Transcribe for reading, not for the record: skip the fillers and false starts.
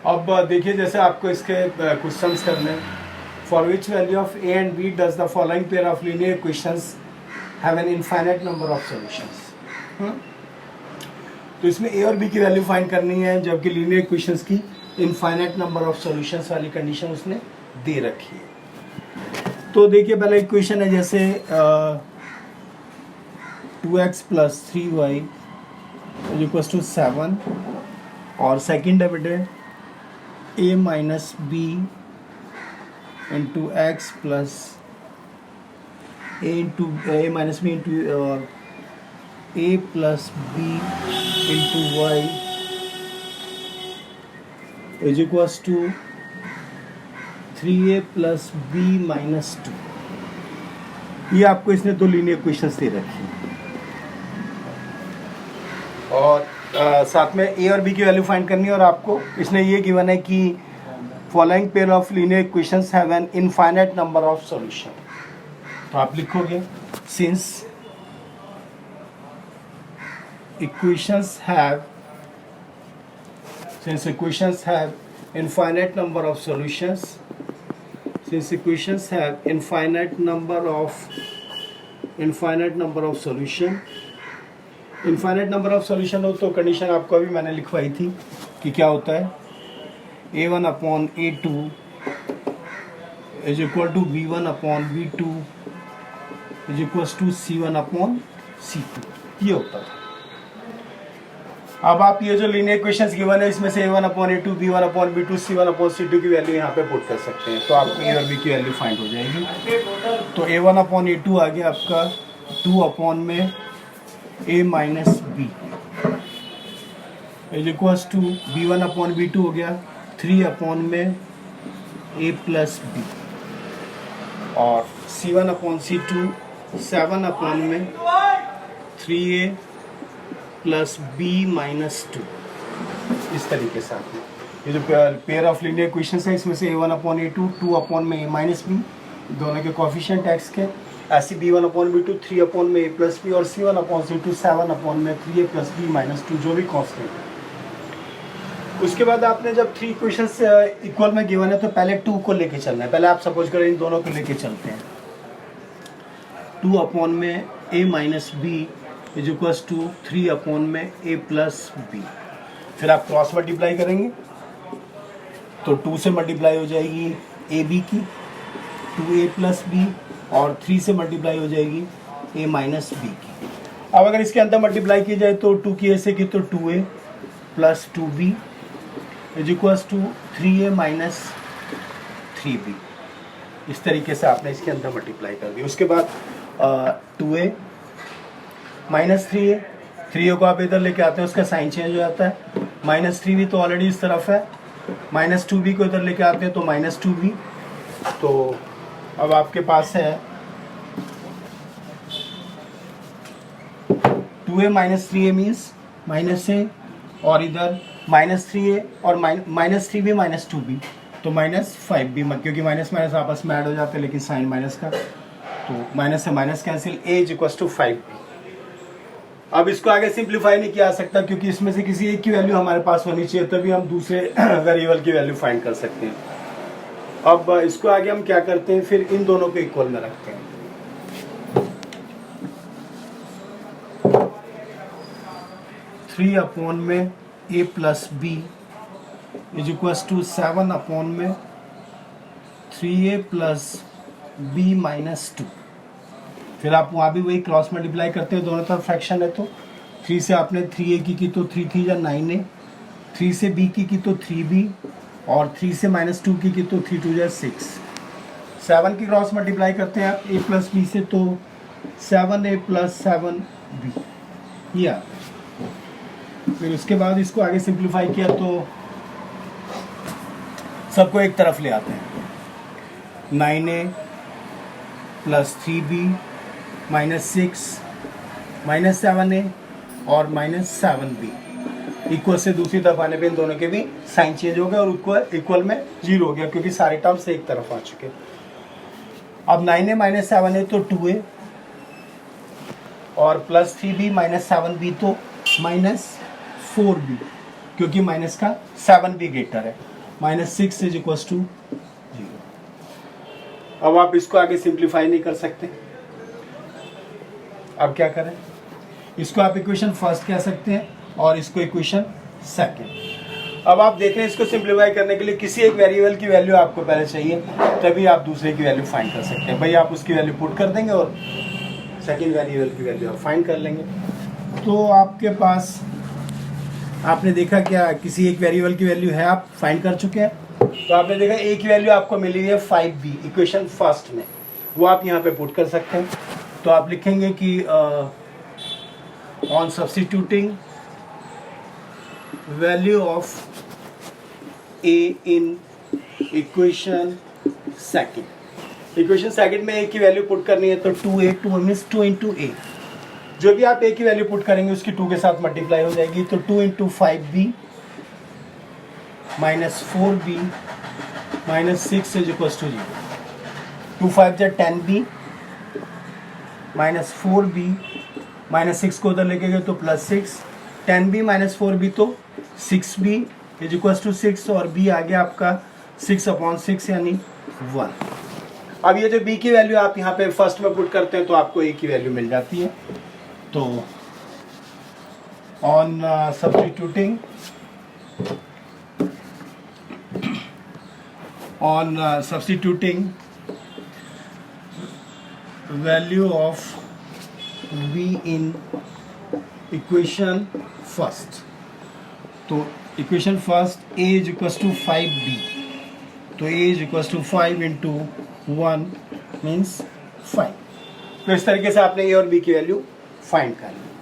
अब देखिए जैसे आपको इसके क्वेश्चंस करने हैं। For which value of a and b does the following pair of linear equations have an infinite number of solutions. तो इसमें ए और बी की वैल्यू फाइंड करनी है, जबकि लीनियर इक्वेशंस की इनफाइनाइट नंबर ऑफ सॉल्यूशंस वाली कंडीशन उसने दे रखी है। तो देखिए पहला इक्वेशन है जैसे 2x + 3y = 7 और सेकंड है बेटे a - b × x + a - b और a + b × y = 3a + b - 2। ये आपको इसने दो लीनियर इक्वेशंस दे रखी हैं और साथ में ए और बी की वैल्यू फाइंड करनी है। और आपको इसने ये गिवन है कि following pair of linear equations have an infinite number of solution. तो आप लिखोगे since equations have infinite number of solutions, since equations have infinite number of solution हो तो कंडीशन आपको अभी मैंने लिखवाई थी कि क्या होता है a1/a2 = b1/b2 = c1/c2। ये होता था। अब आप ये जो लीनियर इक्वेशंस गिवन है इसमें से a1/a2 b1/b2 c1/c2 की वैल्यू यहाँ पे पुट कर सकते हैं, तो आपको ए और बी की वैल्यू फाइंड हो जाएगी। तो a1/a2 आ गया आपका 2/a - b b1/b2 हो गया 3/a + b और c1/c2 7/3a + b - 2। इस तरीके से आपने ये जो पेयर ऑफ लीनियर इक्वेशंस है इसमें से a1/a2 2/a - b दोनों के कोफिशिएंट x के, ऐसे b1/b2 3/a + b और c1/c2 7/3a + b - 2 जो भी कांस्टेंट है। उसके बाद आपने जब थ्री इक्वेशंस इक्वल में गिवन है तो पहले 2 को लेके चलना है। पहले आप सपोज करें इन दोनों को लेके चलते हैं। 2/a - b = 3/a + b। फिर आप क्रॉस मल्टीप्लाई करेंगे तो 2 से मल्टीप्लाई हो जाएगी ए बी की 2a + b और 3 से मल्टीप्लाई हो जाएगी a - b की। अब अगर इसके अंदर मल्टीप्लाई की जाए तो 2 की ए से की तो 2a + 2b = 3a - 3b। इस तरीके से आपने इसके अंदर मल्टीप्लाई कर दी। उसके बाद 2a - 3a 3a को आप इधर लेके आते हैं उसका साइन चेंज हो जाता है। -3b तो ऑलरेडी इस तरफ है, -2b को इधर लेके आते हैं तो -2b। तो अब आपके पास है 2a - 3a मीन्स -a और इधर -3a और -3b - 2b तो -5b, क्योंकि माइनस माइनस आपस में ऐड हो जाते हैं लेकिन साइन माइनस का, तो माइनस से माइनस कैंसिल a = 5b। अब इसको आगे सिंप्लीफाई नहीं किया जा सकता क्योंकि इसमें से किसी एक की वैल्यू हमारे पास होनी चाहिए तभी हम दूसरे वेरिएबल की वैल्यू फाइंड कर सकते हैं। अब इसको आगे हम क्या करते हैं, फिर इन दोनों को इक्वल में रखते हैं। 3/a + b = 7/3a + b - 2। फिर आप वहाँ भी वही क्रॉस मल्टीप्लाई करते हैं, दोनों तरफ फ्रैक्शन है तो 3 से आपने 3a की तो 3 3 = 9a, 3 से b की तो 3b और 3 से -2 की तो 3 2 = 6। 7 की क्रॉस मल्टीप्लाई करते हैं आप a + b से तो 7a + 7b या। फिर उसके बाद इसको आगे सिंप्लीफाई किया तो सबको एक तरफ ले आते हैं। 9a + 3b -6 -7a और -7b इक्वल से दूसरी तरफ आने पे इन दोनों के भी साइन चेंज हो गया और इक्वल में 0 हो गया क्योंकि सारे टर्म्स एक तरफ आ चुके। अब 9a - 7a तो 2a और +3b - 7b तो -4b क्योंकि माइनस का 7b ग्रेटर है। -6 इज इक्वल टू 0। अब आप इसको आगे सिंप्लीफाई नहीं कर सकते, अब क्या करें, इसको आप इक्वेशन फर्स्ट कह सकते हैं और इसको इक्वेशन सेकंड। अब आप देख रहे हैं, इसको सिंप्लीफाई करने के लिए किसी एक वेरिएबल की वैल्यू आपको पहले चाहिए, तभी आप दूसरे की वैल्यू फाइंड कर सकते हैं। भाई आप उसकी वैल्यू पुट कर देंगे और सेकंड वेरिएबल की वैल्यू आप फाइंड कर लेंगे। तो आपके पास, आपने देखा क्या किसी एक वेरिएबल की वैल्यू है, आप फाइंड कर चुके हैं। तो आपने देखा ए की वैल्यू आपको मिली है 5b इक्वेशन फर्स्ट में, वो आप यहाँ पे पुट कर सकते हैं। तो आप लिखेंगे कि on substituting value of A in equation second में ए की वैल्यू पुट करनी है, तो 2a 2 मीन्स 2 इंटू ए, जो भी आप ए की वैल्यू पुट करेंगे उसकी 2 के साथ मल्टीप्लाई हो जाएगी। तो 2 into 5b minus 4b minus 6 is equal to 0। 2 5 जा 10b माइनस 4b माइनस 6 को उधर लेके गए तो प्लस 6, 10b माइनस 4b तो 6b इज इक्वल टू 6, और b आ गया आपका 6/6 यानी 1। अब ये जो b की वैल्यू आप यहाँ पे फर्स्ट में पुट करते हैं तो आपको a की वैल्यू मिल जाती है। तो on substituting value of v in equation first, तो equation first a is equal to 5b, तो a is equal to 5 into 1 means 5। तो इस तरीके से आपने a और b की वैल्यू फाइंड कर ली।